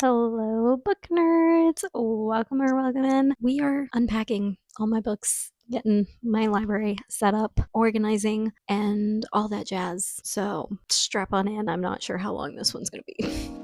Hello, book nerds. Welcome or welcome in. We are unpacking all my books, getting my library set up, organizing, and all that jazz. So strap on in. I'm not sure how long this one's going to be.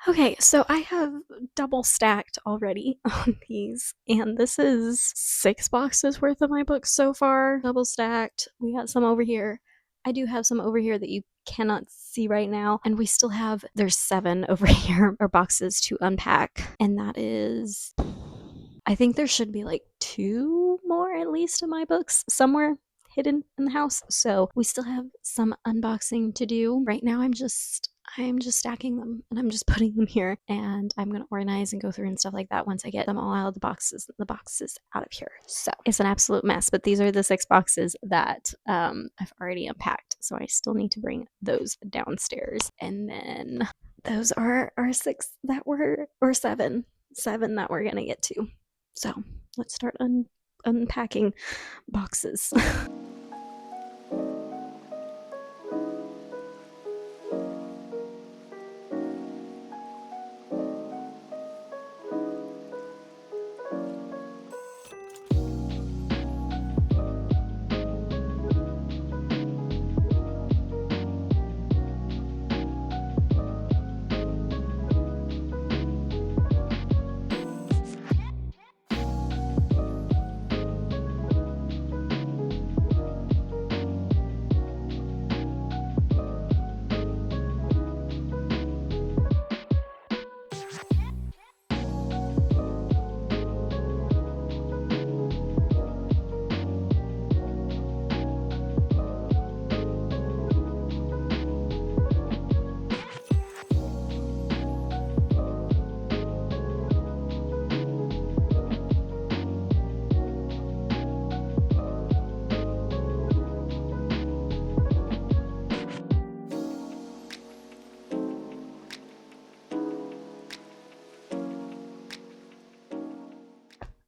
Okay, so I have double stacked already on these, and this is 6 boxes worth of my books so far. Double stacked. We got some over here. I do have some over here that you cannot see right now, and we still have, there's 7 over here, or boxes to unpack, and that is, I think there should be like 2 more at least of my books somewhere hidden in the house. So we still have some unboxing to do. Right now I'm just stacking them and I'm just putting them here, and I'm gonna organize and go through and stuff like that once I get them all out of the boxes out of here. So it's an absolute mess, but these are the 6 boxes that I've already unpacked. So I still need to bring those downstairs, and then those are our 6 that were, or 7 that we're gonna get to. So let's start unpacking boxes.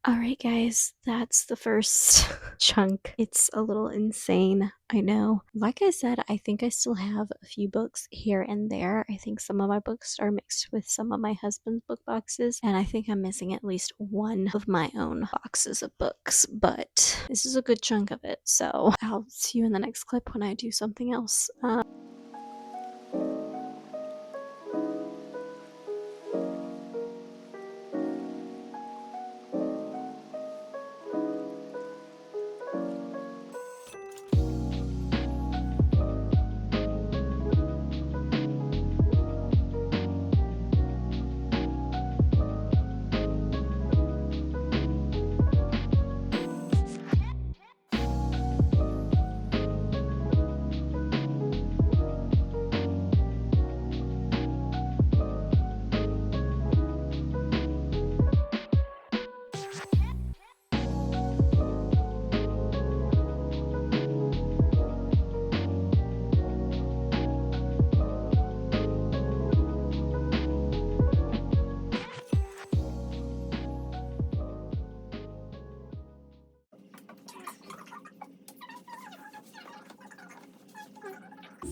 Alright guys, that's the first chunk. It's a little insane, I know. Like I said, I think I still have a few books here and there. I think some of my books are mixed with some of my husband's book boxes, and I think I'm missing at least one of my own boxes of books, but this is a good chunk of it, so I'll see you in the next clip when I do something else.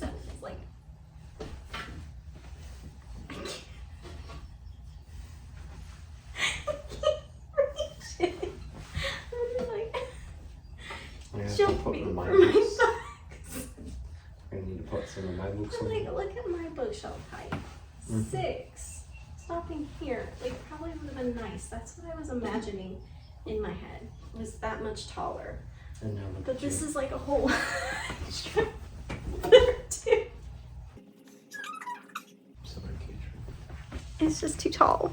So it's like, I can't reach it. I'm like, jump me from my books. I need to put some of my books But on. like, look at my bookshelf height. 6. Stopping here. Like, probably would have been nice. That's what I was imagining in my head. Was that much taller. And now look But at this you. is like a whole extra foot too. Sorry, Katrin. It's just too tall.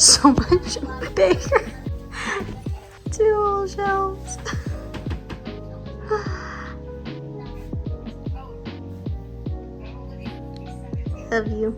so much bigger. 2 little shelves. Love you.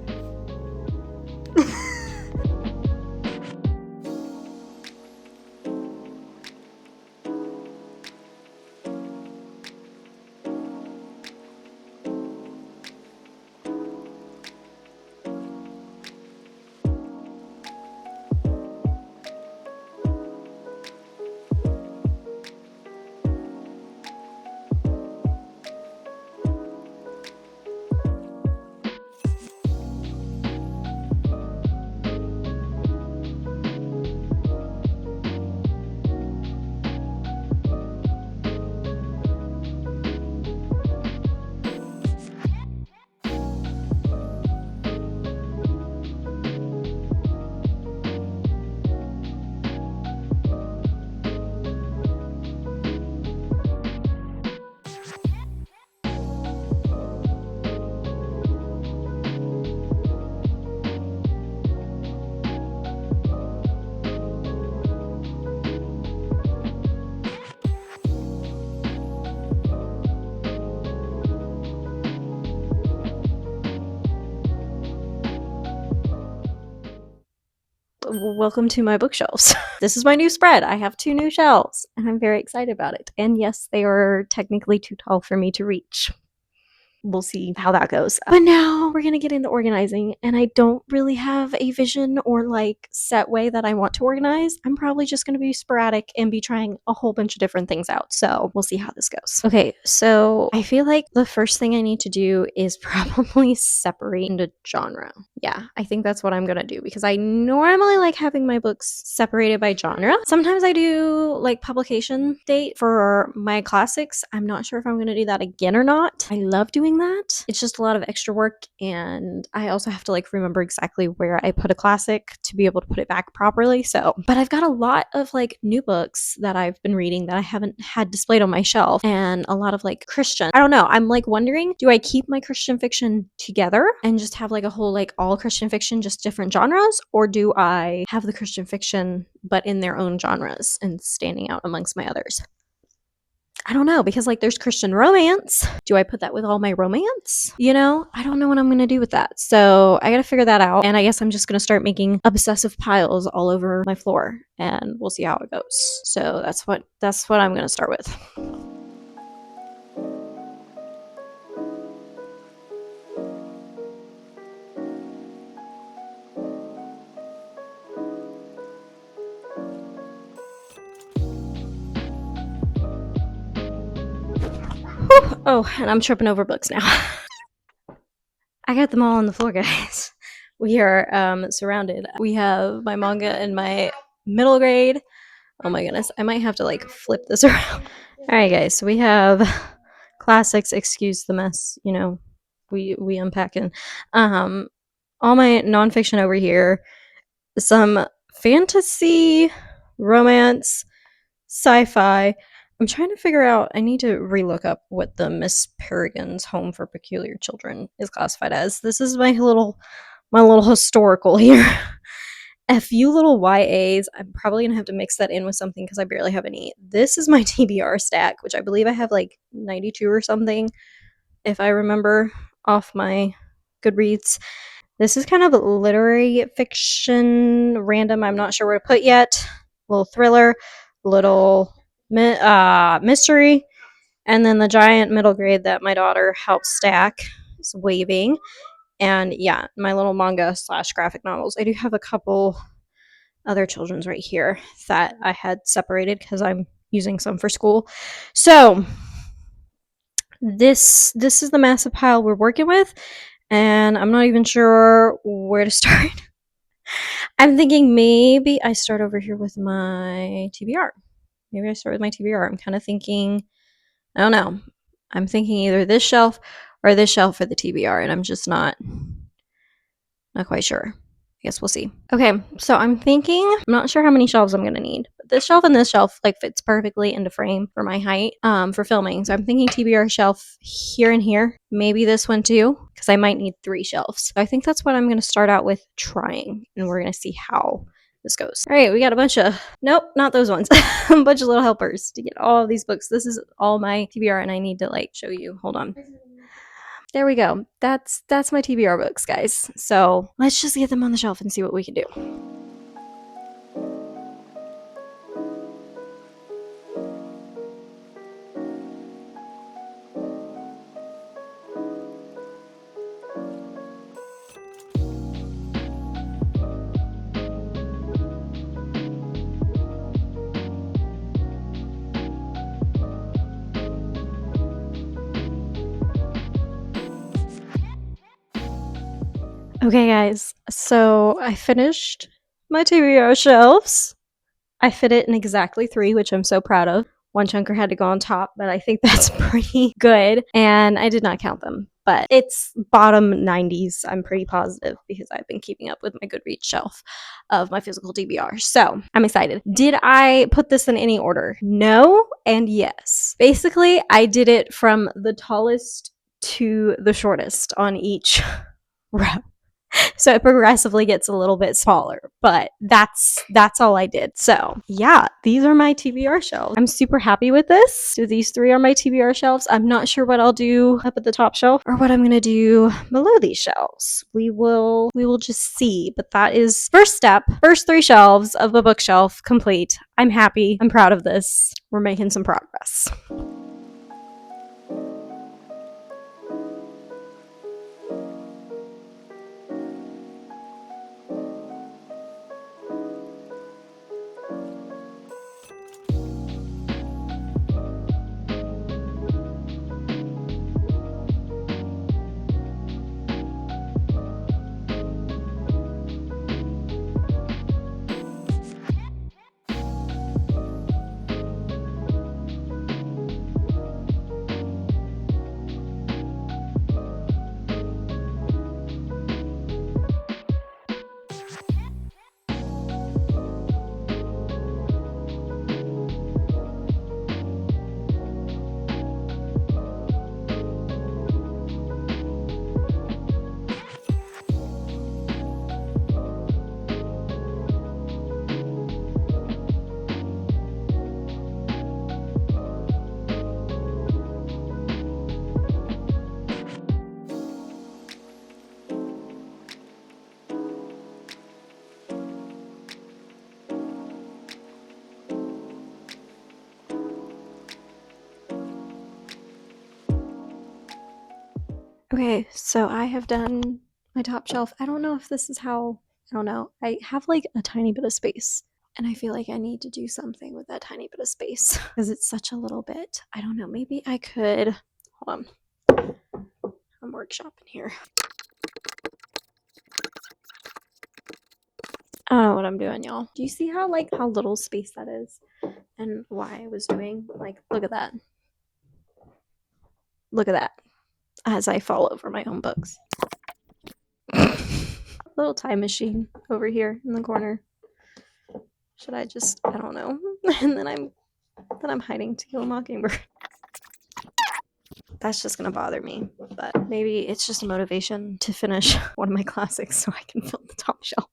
Welcome to my bookshelves. This is my new spread. I have 2 new shelves, and I'm very excited about it. And yes, they are technically too tall for me to reach. We'll see how that goes. But now we're gonna get into organizing, and I don't really have a vision or like set way that I want to organize. I'm probably just gonna be sporadic and be trying a whole bunch of different things out. So we'll see how this goes. Okay, so I feel like the first thing I need to do is probably separate into genre. Yeah, I think that's what I'm gonna do because I normally like having my books separated by genre. Sometimes I do like publication date for my classics. I'm not sure if I'm gonna do that again or not. I love doing that. It's just a lot of extra work, and I also have to like remember exactly where I put a classic to be able to put it back properly. So, but I've got a lot of like new books that I've been reading that I haven't had displayed on my shelf, and a lot of like Christian. I don't know. I'm like wondering, do I keep my Christian fiction together and just have like a whole like all Christian fiction, just different genres, or do I have the Christian fiction but in their own genres and standing out amongst my others? I don't know because like there's Christian romance. Do I put that with all my romance? You know, I don't know what I'm going to do with that. So I got to figure that out. And I guess I'm just going to start making obsessive piles all over my floor and we'll see how it goes. So that's what I'm going to start with. Oh, and I'm tripping over books now. I got them all on the floor, guys. We are surrounded. We have my manga and my middle grade. Oh my goodness, I might have to like flip this around. All right, guys, so we have classics. Excuse the mess. You know, we unpacking. All my nonfiction over here. Some fantasy, romance, sci-fi. I'm trying to figure out. I need to relook up what the Miss Peregrine's Home for Peculiar Children is classified as. This is my little historical here. A few little YAs. I'm probably gonna have to mix that in with something because I barely have any. This is my TBR stack, which I believe I have like 92 or something, if I remember off my Goodreads. This is kind of literary fiction, random. I'm not sure where to put yet. Little thriller, little mystery, and then the giant middle grade that my daughter helped stack is Waving. And yeah, my little manga slash graphic novels. I do have a couple other children's right here that I had separated because I'm using some for school. So this is the massive pile we're working with, and I'm not even sure where to start. I'm thinking maybe I start over here with my TBR. Maybe I start with my TBR. I'm kind of thinking, I don't know. I'm thinking either this shelf or this shelf for the TBR, and I'm just not quite sure. I guess we'll see. Okay, so I'm thinking, I'm not sure how many shelves I'm going to need, but this shelf and this shelf like fits perfectly into frame for my height for filming. So I'm thinking TBR shelf here and here, maybe this one too, because I might need 3 shelves. So I think that's what I'm going to start out with trying, and we're going to see how this goes. All right, we got a bunch of, nope, not those ones. A bunch of little helpers to get all of these books. This is all my TBR, and I need to like show you. Hold on. There we go. That's my TBR books, guys. So let's just get them on the shelf and see what we can do. Okay, guys, so I finished my TBR shelves. I fit it in exactly 3, which I'm so proud of. One chunker had to go on top, but I think that's pretty good. And I did not count them, but it's bottom 90s. I'm pretty positive because I've been keeping up with my Goodreads shelf of my physical TBR. So I'm excited. Did I put this in any order? No and yes. Basically, I did it from the tallest to the shortest on each row. So it progressively gets a little bit smaller, but that's all I did. So yeah, these are my TBR shelves. I'm super happy with this. So these 3 are my TBR shelves. I'm not sure what I'll do up at the top shelf or what I'm gonna do below these shelves. We will just see. But that is first step, first 3 shelves of the bookshelf complete. I'm happy. I'm proud of this. We're making some progress. Okay, so I have done my top shelf. I don't know if this is how, I don't know. I have like a tiny bit of space, and I feel like I need to do something with that tiny bit of space because it's such a little bit. I don't know. Maybe I could, hold on. I'm workshopping here. I don't know what I'm doing, y'all. Do you see how little space that is and why I was doing? Like, look at that. Look at that as I fall over my own books. Little time machine over here in the corner. Should I just, I don't know. And then I'm hiding To Kill a Mockingbird. That's just gonna bother me, but maybe it's just a motivation to finish one of my classics so I can fill the top shelf.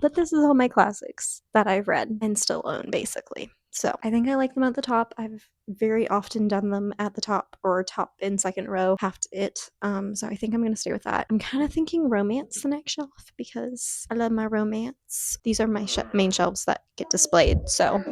But this is all my classics that I've read and still own, basically. So I think I like them at the top. I've very often done them at the top or top in second row, half to it. So I think I'm gonna stay with that. I'm kind of thinking romance the next shelf because I love my romance. These are my main shelves that get displayed. So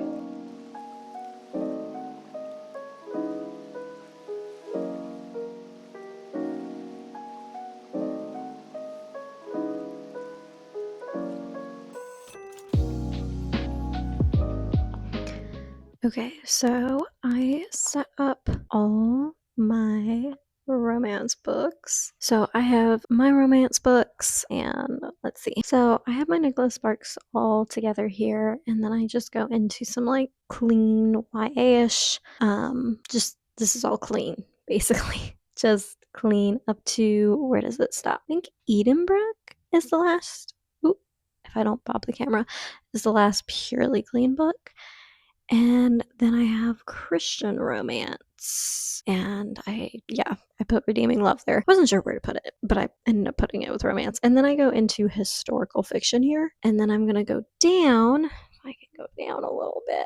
okay, so I set up all my romance books. So I have my romance books, and let's see. So I have my Nicholas Sparks all together here, and then I just go into some like clean YA-ish. Just this is all clean, basically. Just clean up to, where does it stop? I think Edenbrook is the last. Ooh, if I don't pop the camera, is the last purely clean book. And then I have Christian romance. romance. And I put Redeeming Love there. I wasn't sure where to put it, but I ended up putting it with romance. And then I go into historical fiction here. And then I'm going to go down. I can go down a little bit.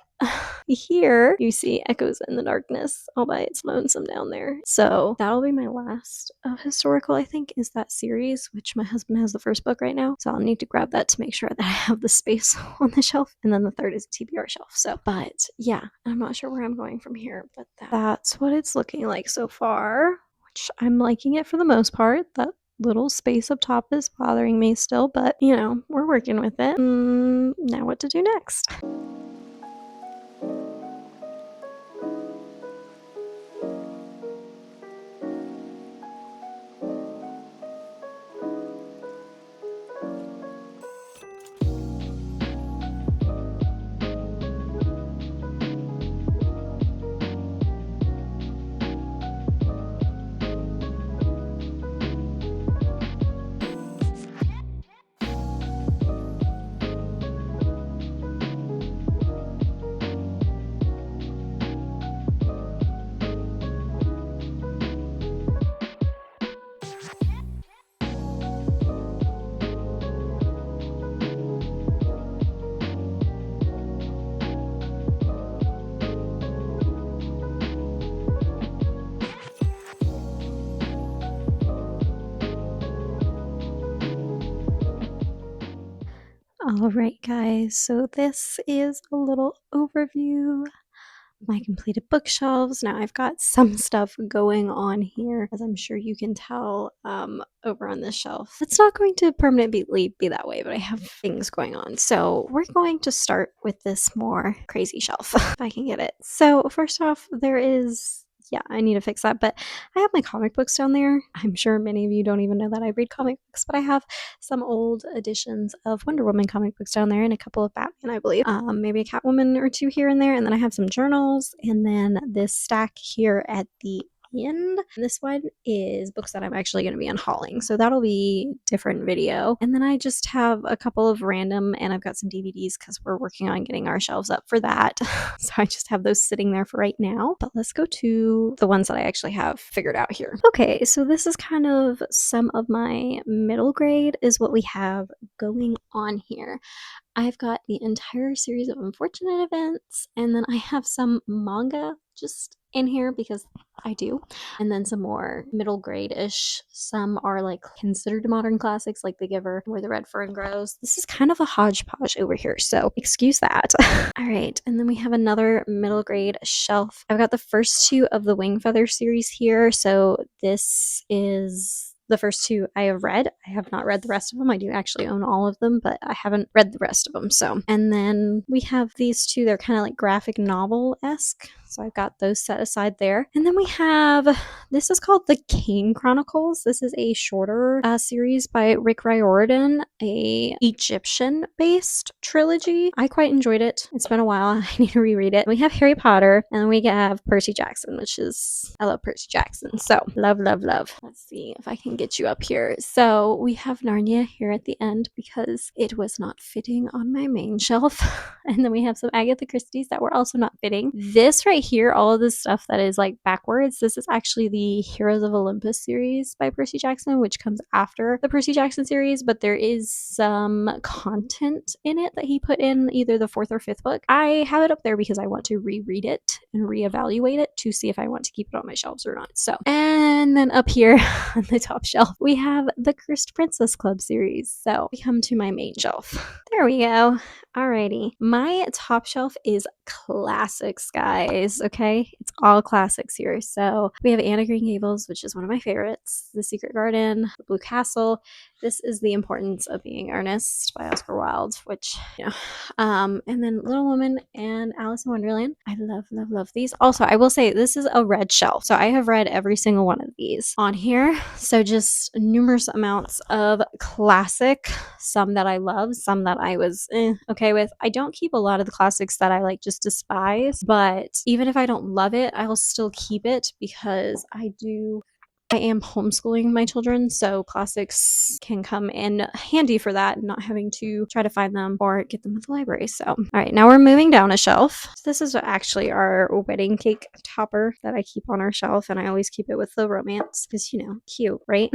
Here, you see Echoes in the Darkness all by its lonesome down there. So that'll be my last of historical, I think, is that series, which my husband has the first book right now. So I'll need to grab that to make sure that I have the space on the shelf. And then the third is a TBR shelf. So, but yeah, I'm not sure where I'm going from here, but that's what it's looking like so far, which I'm liking it for the most part. That little space up top is bothering me still, but we're working with it. Now what to do next? All right, guys, so this is a little overview of my completed bookshelves. Now I've got some stuff going on here, as I'm sure you can tell, over on this shelf. It's not going to permanently be that way, but I have things going on. So we're going to start with this more crazy shelf, if I can get it. So first off, there is I need to fix that. But I have my comic books down there. I'm sure many of you don't even know that I read comic books, but I have some old editions of Wonder Woman comic books down there and a couple of Batman, I believe. Maybe a Catwoman or two here and there. And then I have some journals and then this stack here at the end. This one is books that I'm actually going to be unhauling, so that'll be different video. And then I just have a couple of random, and I've got some DVDs because we're working on getting our shelves up for that. So I just have those sitting there for right now. But let's go to the ones that I actually have figured out here. Okay, so this is kind of some of my middle grade is what we have going on here. I've got the entire series of Unfortunate Events, and then I have some manga just in here because I do, and then some more middle grade-ish. Some are like considered modern classics like The Giver, Where the Red Fern Grows. This is kind of a hodgepodge over here, so excuse that. All right, and then we have another middle grade shelf. I've got the first two of the Wing Feather series here, so this is the first two I have read. I have not read the rest of them. I do actually own all of them, but I haven't read the rest of them. So, and then we have these two. They're kind of like graphic novel-esque. So I've got those set aside there. And then we have, this is called The Kane Chronicles. This is a shorter series by Rick Riordan, a Egyptian-based trilogy. I quite enjoyed it. It's been a while. I need to reread it. We have Harry Potter, and we have Percy Jackson, which is, I love Percy Jackson. So love, love, love. Let's see if I can get you up here. So we have Narnia here at the end because it was not fitting on my main shelf. And then we have some Agatha Christie's that were also not fitting. This right here, all of this stuff that is like backwards, this is actually the Heroes of Olympus series by Percy Jackson, which comes after the Percy Jackson series, but there is some content in it that he put in either the fourth or fifth book. I have it up there because I want to reread it and reevaluate it to see if I want to keep it on my shelves or not. So, and then up here on the top shelf, we have the Cursed Princess Club series. So we come to my main shelf. There we go. Alrighty. My top shelf is classics, guys. Okay. It's all classics here. So we have Anne of Green Gables, which is one of my favorites, The Secret Garden, The Blue Castle. This is The Importance of Being Earnest by Oscar Wilde, which, and then Little Women and Alice in Wonderland. I love, love, love these. Also, I will say this is a red shelf. So I have read every single one of these on here. So just numerous amounts of classic, some that I love, some that I was okay with. I don't keep a lot of the classics that I like just despise, but even if I don't love it, I'll still keep it because I do I am homeschooling my children, so classics can come in handy for that, not having to try to find them or get them at the library. So, all right, now we're moving down a shelf. So this is actually our wedding cake topper that I keep on our shelf, and I always keep it with the romance because, cute, right?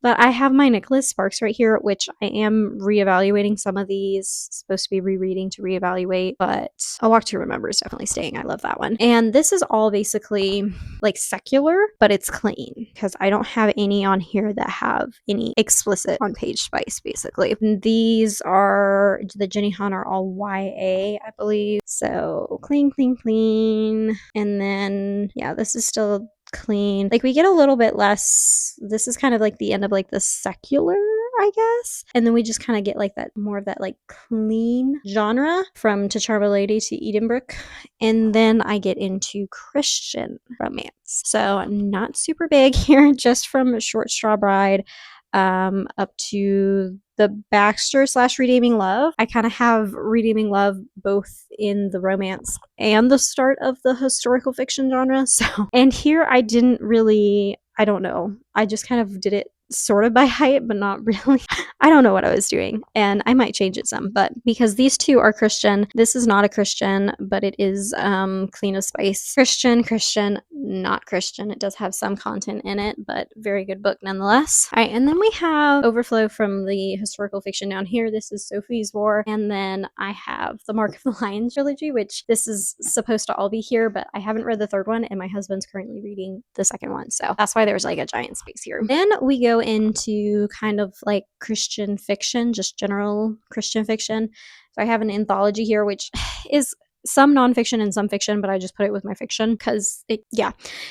But I have my Nicholas Sparks right here, which I am reevaluating some of these. Supposed to be rereading to reevaluate, but A Walk to Remember is definitely staying. I love that one. And this is all basically like secular, but it's clean because I don't have any on here that have any explicit on page spice, basically. And these are the Jenny Han are all YA, I believe. So clean, clean, clean. And then, yeah, this is still clean. Like we get a little bit less. This is kind of like the end of like the secular, I guess. And then we just kind of get like that more of that like clean genre from To Charm a Lady to Edenbrook. And then I get into Christian romance. So not super big here, just from Short Straw Bride up to the Baxter / Redeeming Love. I kind of have Redeeming Love both in the romance and the start of the historical fiction genre. So, and here I didn't really, I don't know. I just kind of did it sort of by height, but not really. I don't know what I was doing, and I might change it some, but because these two are Christian, this is not a Christian, but it is clean as spice. Christian, not Christian. It does have some content in it, but very good book nonetheless. All right, and then we have overflow from the historical fiction down here. This is Sophie's War, and then I have the Mark of the Lion trilogy, which this is supposed to all be here, but I haven't read the third one, and my husband's currently reading the second one, so that's why there's like a giant space here. Then we go into kind of like Christian fiction, just general Christian fiction. So I have an anthology here, which is some nonfiction and some fiction, but I just put it with my fiction because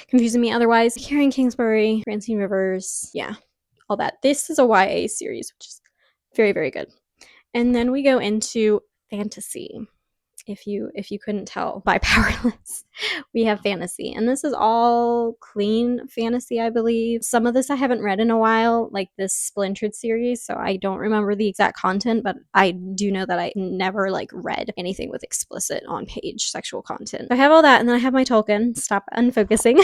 confusing me otherwise. Karen Kingsbury, Francine Rivers, all that. This is a YA series, which is very, very good. And then we go into fantasy. If you couldn't tell by Powerless, we have fantasy, and this is all clean fantasy, I believe. Some of this I haven't read in a while, like this Splintered series, so I don't remember the exact content, but I do know that I never like read anything with explicit on page sexual content. So I have all that, and then I have my Tolkien. Stop unfocusing.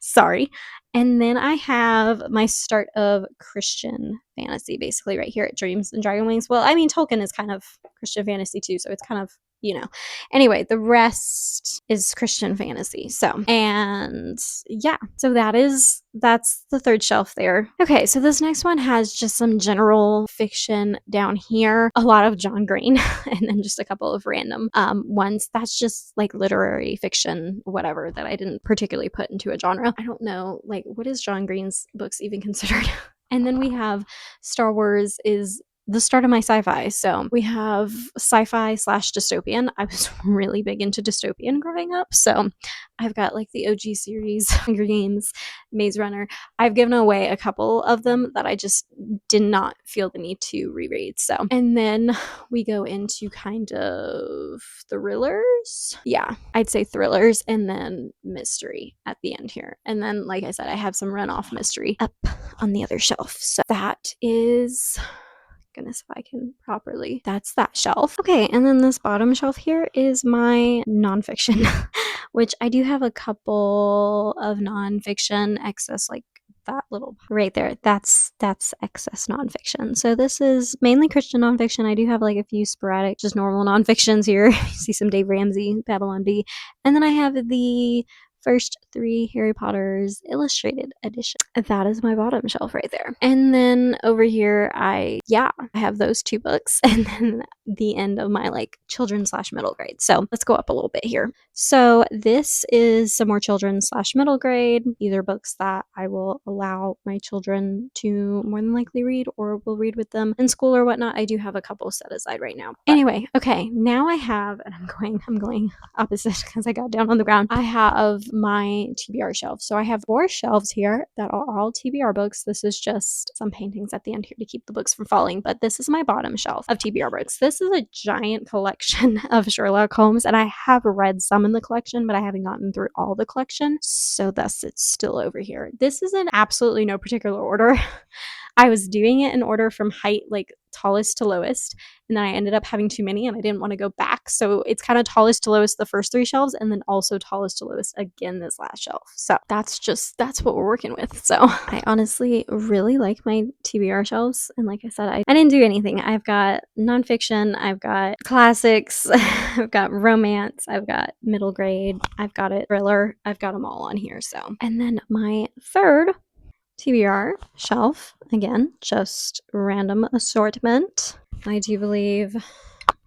Sorry. And then I have my start of Christian fantasy, basically right here at Dreams and Dragon Wings. Well, I mean, Tolkien is kind of Christian fantasy too, so it's kind of, Anyway, the rest is Christian fantasy. So that's the third shelf there. Okay, so this next one has just some general fiction down here, a lot of John Green, and then just a couple of random ones. That's just like literary fiction, whatever, that I didn't particularly put into a genre. I don't know, like, what is John Green's books even considered? And then we have Star Wars is the start of my sci-fi. So we have sci-fi / dystopian. I was really big into dystopian growing up. So I've got like the OG series, Hunger Games, Maze Runner. I've given away a couple of them that I just did not feel the need to reread. So, and then we go into kind of thrillers. Yeah, I'd say thrillers, and then mystery at the end here. And then, like I said, I have some runoff mystery up on the other shelf. So that is, goodness, if I can properly, that's that shelf. Okay, and then this bottom shelf here is my nonfiction, which I do have a couple of nonfiction excess, like that little right there. That's excess nonfiction. So this is mainly Christian nonfiction. I do have like a few sporadic, just normal nonfictions here. You see some Dave Ramsey, Babylon Bee, and then I have the first 3 Harry Potter's illustrated edition. That is my bottom shelf right there. And then over here, I have those 2 books, and then the end of my like children / middle grade. So let's go up a little bit here. So this is some more children / middle grade. These are books that I will allow my children to more than likely read, or will read with them in school or whatnot. I do have a couple set aside right now. Anyway, okay, now I have, and I'm going opposite because I got down on the ground. I have my TBR shelf. So I have 4 shelves here that are all TBR books. This is just some paintings at the end here to keep the books from falling, but this is my bottom shelf of TBR books. This is a giant collection of Sherlock Holmes, and I have read some in the collection, but I haven't gotten through all the collection, so thus it's still over here. This is in absolutely no particular order. I was doing it in order from height, like tallest to lowest, and then I ended up having too many and I didn't want to go back. So it's kind of tallest to lowest the first 3 shelves and then also tallest to lowest again this last shelf. So that's what we're working with. So I honestly really like my TBR shelves. And like I said, I didn't do anything. I've got nonfiction, I've got classics, I've got romance, I've got middle grade, I've got a thriller, I've got them all on here. So, and then my third TBR shelf, again, just random assortment. I do believe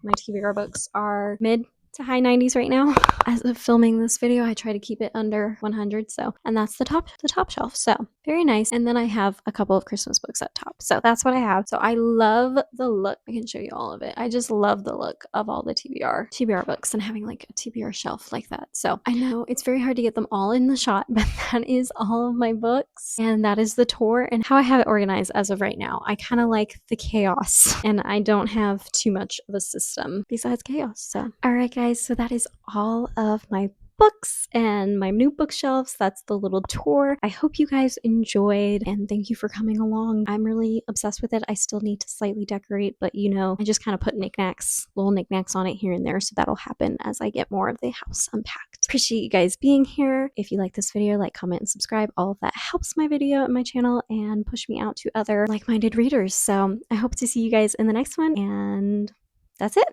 my TBR books are mid to high 90s right now. As of filming this video, I try to keep it under 100. So, and that's the top shelf. So very nice. And then I have a couple of Christmas books up top. So that's what I have. So I love the look. I can show you all of it. I just love the look of all the TBR books and having like a TBR shelf like that. So I know it's very hard to get them all in the shot, but that is all of my books. And that is the tour and how I have it organized as of right now. I kind of like the chaos and I don't have too much of a system besides chaos. So, all right, guys. So that is all of my books and my new bookshelves. That's the little tour. I hope you guys enjoyed and thank you for coming along. I'm really obsessed with it. I still need to slightly decorate, but you know, I just kind of put little knickknacks on it here and there. So that'll happen as I get more of the house unpacked. Appreciate you guys being here. If you like this video, like, comment, and subscribe. All of that helps my video and my channel and push me out to other like-minded readers. So I hope to see you guys in the next one, and that's it.